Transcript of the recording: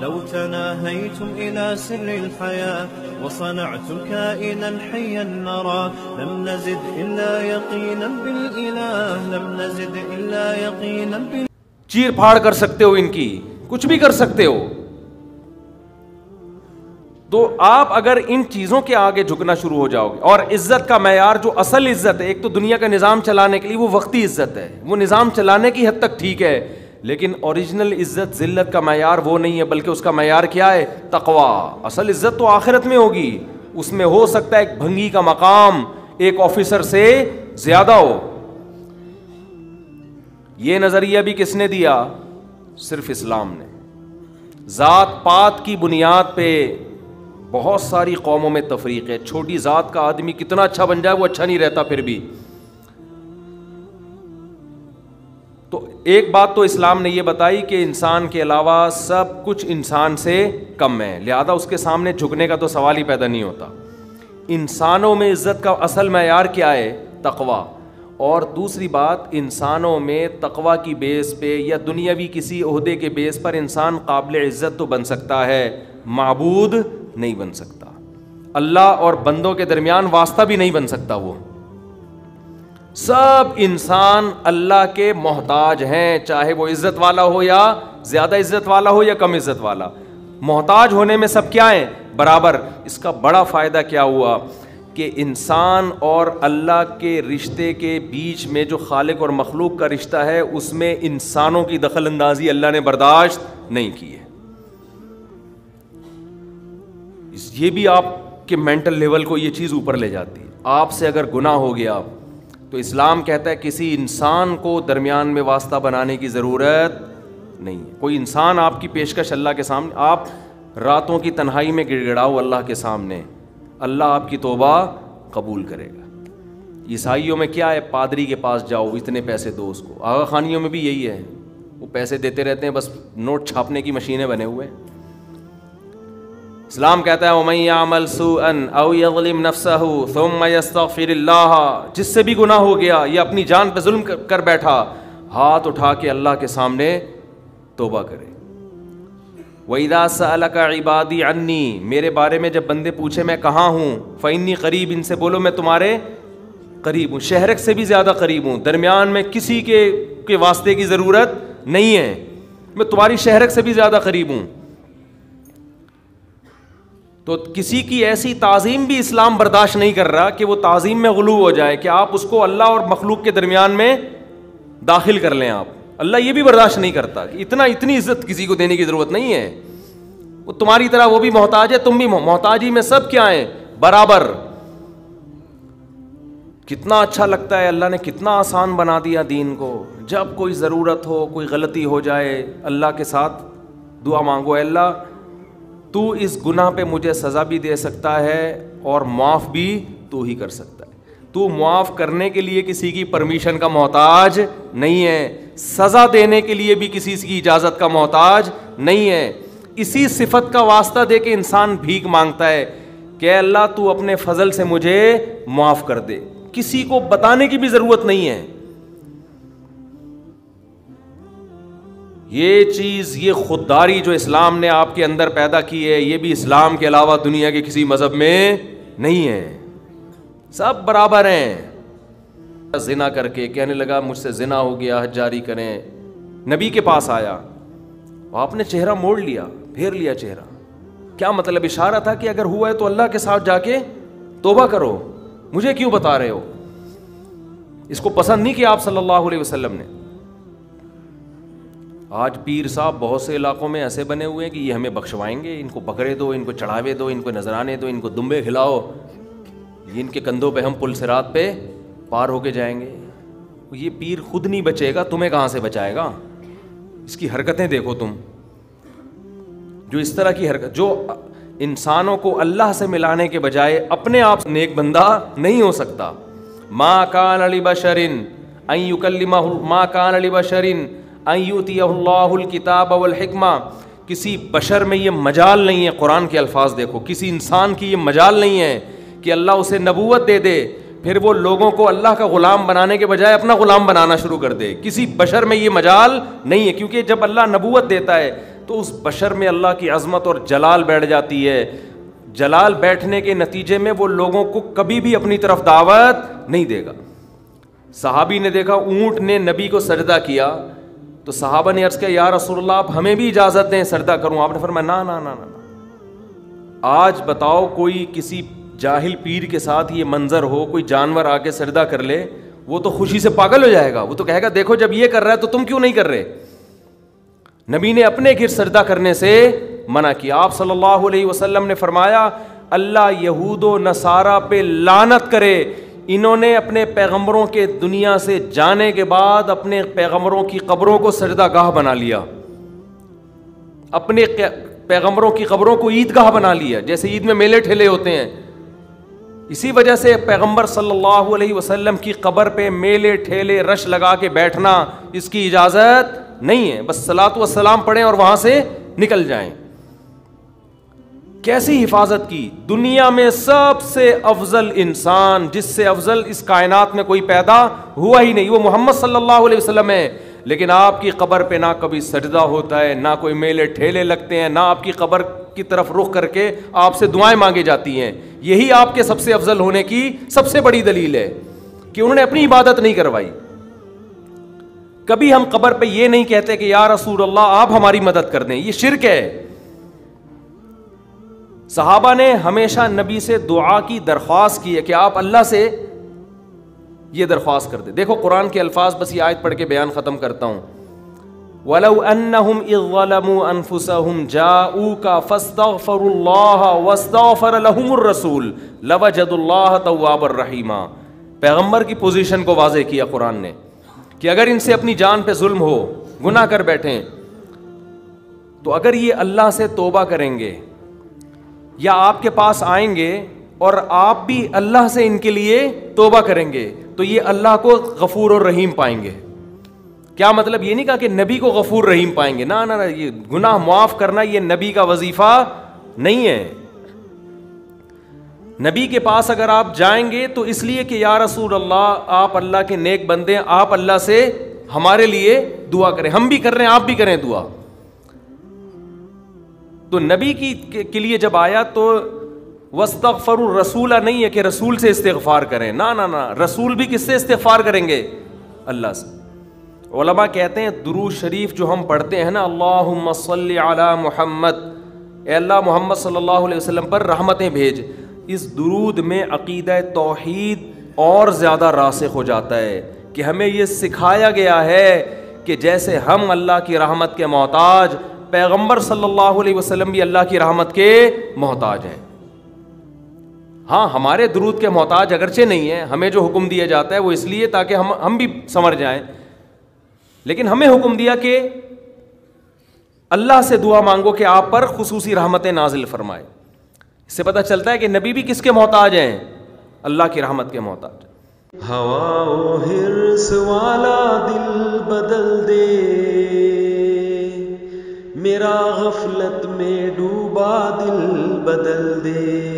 لو تناهيتم إلى سر الحياة وصنعتم كائنا حيا نرى لم نزد إلا يقينا بالإله لم نزد إلا يقينا بالإله. چیر پھاڑ کر سکتے ہو ان کی, کچھ بھی کر سکتے ہو. تو آپ اگر ان چیزوں کے آگے جھکنا شروع ہو جاؤ گے, اور عزت کا معیار جو اصل عزت ہے, ایک تو دنیا کا نظام چلانے کے لیے وہ وقتی عزت ہے, وہ نظام چلانے کی حد تک ٹھیک ہے, لیکن اوریجنل عزت ذلت کا معیار وہ نہیں ہے, بلکہ اس کا معیار کیا ہے؟ تقویٰ. اصل عزت تو آخرت میں ہوگی, اس میں ہو سکتا ہے ایک بھنگی کا مقام ایک آفیسر سے زیادہ ہو. یہ نظریہ بھی کس نے دیا؟ صرف اسلام نے. ذات پات کی بنیاد پہ بہت ساری قوموں میں تفریق ہے. چھوٹی ذات کا آدمی کتنا اچھا بن جائے وہ اچھا نہیں رہتا پھر بھی. تو ایک بات تو اسلام نے یہ بتائی کہ انسان کے علاوہ سب کچھ انسان سے کم ہے, لہذا اس کے سامنے جھکنے کا تو سوال ہی پیدا نہیں ہوتا. انسانوں میں عزت کا اصل معیار کیا ہے؟ تقویٰ. اور دوسری بات, انسانوں میں تقویٰ کی بیس پہ یا دنیاوی کسی عہدے کے بیس پر انسان قابل عزت تو بن سکتا ہے, معبود نہیں بن سکتا. اللہ اور بندوں کے درمیان واسطہ بھی نہیں بن سکتا. وہ سب انسان اللہ کے محتاج ہیں, چاہے وہ عزت والا ہو یا زیادہ عزت والا ہو یا کم عزت والا. محتاج ہونے میں سب کیا ہیں؟ برابر. اس کا بڑا فائدہ کیا ہوا کہ انسان اور اللہ کے رشتے کے بیچ میں جو خالق اور مخلوق کا رشتہ ہے اس میں انسانوں کی دخل اندازی اللہ نے برداشت نہیں کی ہے. یہ بھی آپ کے مینٹل لیول کو یہ چیز اوپر لے جاتی ہے. آپ سے اگر گناہ ہو گیا تو اسلام کہتا ہے کسی انسان کو درمیان میں واسطہ بنانے کی ضرورت نہیں ہے. کوئی انسان آپ کی پیشکش اللہ کے سامنے, آپ راتوں کی تنہائی میں گڑ گڑاؤ اللہ کے سامنے, اللہ آپ کی توبہ قبول کرے گا. عیسائیوں میں کیا ہے؟ پادری کے پاس جاؤ, اتنے پیسے دو اس کو. آغا خانیوں میں بھی یہی ہے, وہ پیسے دیتے رہتے ہیں, بس نوٹ چھاپنے کی مشینیں بنے ہوئے. اسلام کہتا ہے وَمَن يَعْمَلْ سُوءًا أَوْ يَظْلِمْ نَفْسَهُ ثُمَّ يَسْتَغْفِرِ اللَّهَ, جس سے بھی گناہ ہو گیا یا اپنی جان پہ ظلم کر بیٹھا, ہاتھ اٹھا کے اللہ کے سامنے توبہ کرے. وَإِذَا سَأَلَكَ عِبَادِي عَنِّي, میرے بارے میں جب بندے پوچھے میں کہاں ہوں, فَإِنِّي قریب, ان سے بولو میں تمہارے قریب ہوں. شہرک سے بھی زیادہ قریب ہوں, درمیان میں کسی کے واسطے کی ضرورت نہیں ہے, میں تمہاری شہرک سے بھی زیادہ قریب ہوں. تو کسی کی ایسی تعظیم بھی اسلام برداشت نہیں کر رہا کہ وہ تعظیم میں غلو ہو جائے, کہ آپ اس کو اللہ اور مخلوق کے درمیان میں داخل کر لیں آپ. اللہ یہ بھی برداشت نہیں کرتا کہ اتنی عزت کسی کو دینے کی ضرورت نہیں ہے. وہ تمہاری طرح وہ بھی محتاج ہے, تم بھی محتاجی میں سب کیا ہیں؟ برابر. کتنا اچھا لگتا ہے, اللہ نے کتنا آسان بنا دیا دین کو. جب کوئی ضرورت ہو, کوئی غلطی ہو جائے, اللہ کے ساتھ دعا مانگو, اے اللہ تو اس گناہ پہ مجھے سزا بھی دے سکتا ہے اور معاف بھی تو ہی کر سکتا ہے. تو معاف کرنے کے لیے کسی کی پرمیشن کا محتاج نہیں ہے, سزا دینے کے لیے بھی کسی کی اجازت کا محتاج نہیں ہے. اسی صفت کا واسطہ دے کے انسان بھیک مانگتا ہے کہ اے اللہ تو اپنے فضل سے مجھے معاف کر دے. کسی کو بتانے کی بھی ضرورت نہیں ہے. یہ چیز, یہ خودداری جو اسلام نے آپ کے اندر پیدا کی ہے, یہ بھی اسلام کے علاوہ دنیا کے کسی مذہب میں نہیں ہے. سب برابر ہیں. زنا کر کے کہنے لگا مجھ سے زنا ہو گیا, حج جاری کریں. نبی کے پاس آیا, آپ نے چہرہ موڑ لیا, پھیر لیا چہرہ. کیا مطلب؟ اشارہ تھا کہ اگر ہوا ہے تو اللہ کے ساتھ جا کے توبہ کرو, مجھے کیوں بتا رہے ہو. اس کو پسند نہیں کیا آپ صلی اللہ علیہ وسلم نے. آج پیر صاحب بہت سے علاقوں میں ایسے بنے ہوئے ہیں کہ یہ ہمیں بخشوائیں گے, ان کو بکرے دو, ان کو چڑھاوے دو, ان کو نذرانے دو, ان کو دمبے کھلاؤ, ان کے کندھوں پہ ہم پل صراط پہ پار ہو کے جائیں گے. یہ پیر خود نہیں بچے گا, تمہیں کہاں سے بچائے گا. اس کی حرکتیں دیکھو تم, جو اس طرح کی حرکت, جو انسانوں کو اللہ سے ملانے کے بجائے اپنے آپ نیک بندہ نہیں ہو سکتا. ما کان لبشر ان یکلمہ, ما کان لبشر ان یؤتیہ اللہ الکتاب والحکمہ. کسی بشر میں یہ مجال نہیں ہے, قرآن کے الفاظ دیکھو, کسی انسان کی یہ مجال نہیں ہے کہ اللہ اسے نبوت دے دے, پھر وہ لوگوں کو اللہ کا غلام بنانے کے بجائے اپنا غلام بنانا شروع کر دے. کسی بشر میں یہ مجال نہیں ہے, کیونکہ جب اللہ نبوت دیتا ہے تو اس بشر میں اللہ کی عظمت اور جلال بیٹھ جاتی ہے. جلال بیٹھنے کے نتیجے میں وہ لوگوں کو کبھی بھی اپنی طرف دعوت نہیں دے گا. صحابی نے دیکھا اونٹ نے نبی کو سجدہ کیا تو صحابہ نے عرض کیا یا رسول اللہ آپ ہمیں بھی اجازت دیں سجدہ کروں. آپ نے فرمایا نا نا نا نا. آج بتاؤ کوئی کسی جاہل پیر کے ساتھ یہ منظر ہو, کوئی جانور آ کے سجدہ کر لے, وہ تو خوشی سے پاگل ہو جائے گا. وہ تو کہے گا دیکھو جب یہ کر رہا ہے تو تم کیوں نہیں کر رہے. نبی نے اپنے گھر سجدہ کرنے سے منع کیا. آپ صلی اللہ علیہ وسلم نے فرمایا اللہ یہود و نصارہ پہ لعنت کرے, انہوں نے اپنے پیغمبروں کے دنیا سے جانے کے بعد اپنے پیغمبروں کی قبروں کو سجدہ گاہ بنا لیا, اپنے پیغمبروں کی قبروں کو عیدگاہ بنا لیا, جیسے عید میں میلے ٹھیلے ہوتے ہیں. اسی وجہ سے پیغمبر صلی اللہ علیہ وسلم کی قبر پہ میلے ٹھیلے رش لگا کے بیٹھنا اس کی اجازت نہیں ہے. بس صلاۃ و سلام پڑھیں اور وہاں سے نکل جائیں. کیسی حفاظت کی. دنیا میں سب سے افضل انسان, جس سے افضل اس کائنات میں کوئی پیدا ہوا ہی نہیں, وہ محمد صلی اللہ علیہ وسلم ہے. لیکن آپ کی قبر پہ نہ کبھی سجدہ ہوتا ہے, نہ کوئی میلے ٹھیلے لگتے ہیں, نہ آپ کی قبر کی طرف رخ کر کے آپ سے دعائیں مانگی جاتی ہیں. یہی آپ کے سب سے افضل ہونے کی سب سے بڑی دلیل ہے کہ انہوں نے اپنی عبادت نہیں کروائی. کبھی ہم قبر پہ یہ نہیں کہتے کہ یا رسول اللہ آپ ہماری مدد کر دیں, یہ شرک ہے. صحابہ نے ہمیشہ نبی سے دعا کی درخواست کی ہے کہ آپ اللہ سے یہ درخواست کر دیں. دیکھو قرآن کے الفاظ, بس یہ آیت پڑھ کے بیان ختم کرتا ہوں. وَلَوْ أَنَّهُمْ إِذْ ظَلَمُوا أَنفُسَهُمْ جَاءُوكَ فَاسْتَغْفَرُوا اللَّهَ وَاسْتَغْفَرَ لَهُمُ الرَّسُولُ لَوَجَدُوا اللَّهَ تَوَّابًا رَحِيمًا. پیغمبر کی پوزیشن کو واضح کیا قرآن نے کہ اگر ان سے اپنی جان پہ ظلم ہو, گناہ کر بیٹھیں, تو اگر یہ اللہ سے توبہ کریں گے یا آپ کے پاس آئیں گے اور آپ بھی اللہ سے ان کے لیے توبہ کریں گے تو یہ اللہ کو غفور اور رحیم پائیں گے. کیا مطلب؟ یہ نہیں کہا کہ نبی کو غفور رحیم پائیں گے, نہ نہ, یہ گناہ معاف کرنا یہ نبی کا وظیفہ نہیں ہے. نبی کے پاس اگر آپ جائیں گے تو اس لیے کہ یا رسول اللہ آپ اللہ کے نیک بندے, آپ اللہ سے ہمارے لیے دعا کریں. ہم بھی کر رہے ہیں, آپ بھی کریں دعا. تو نبی کے لیے جب آیا تو وَاسْتَغْفَرُوا الرَّسُولَ نہیں ہے کہ رسول سے استغفار کریں, نہ نہ نہ, رسول بھی کس سے استغفار کریں گے؟ اللہ سے. علماء کہتے ہیں درود شریف جو ہم پڑھتے ہیں نا, اللہم صلی علی محمد, اے اللہ محمد صلی اللہ علیہ وسلم پر رحمتیں بھیج, اس درود میں عقیدہ توحید اور زیادہ راسخ ہو جاتا ہے کہ ہمیں یہ سکھایا گیا ہے کہ جیسے ہم اللہ کی رحمت کے محتاج, پیغمبر صلی اللہ علیہ وسلم بھی اللہ کی رحمت کے محتاج ہیں. ہاں ہمارے درود کے محتاج اگرچہ نہیں ہے, ہمیں جو حکم دیا جاتا ہے وہ اس لیے تاکہ ہم بھی سنور جائیں, لیکن ہمیں حکم دیا کہ اللہ سے دعا مانگو کہ آپ پر خصوصی رحمتیں نازل فرمائے. اس سے پتہ چلتا ہے کہ نبی بھی کس کے محتاج ہیں؟ اللہ کی رحمت کے محتاج. ہوا و حرص والا دل بدل دے, میرا غفلت میں ڈوبا دل بدل دے.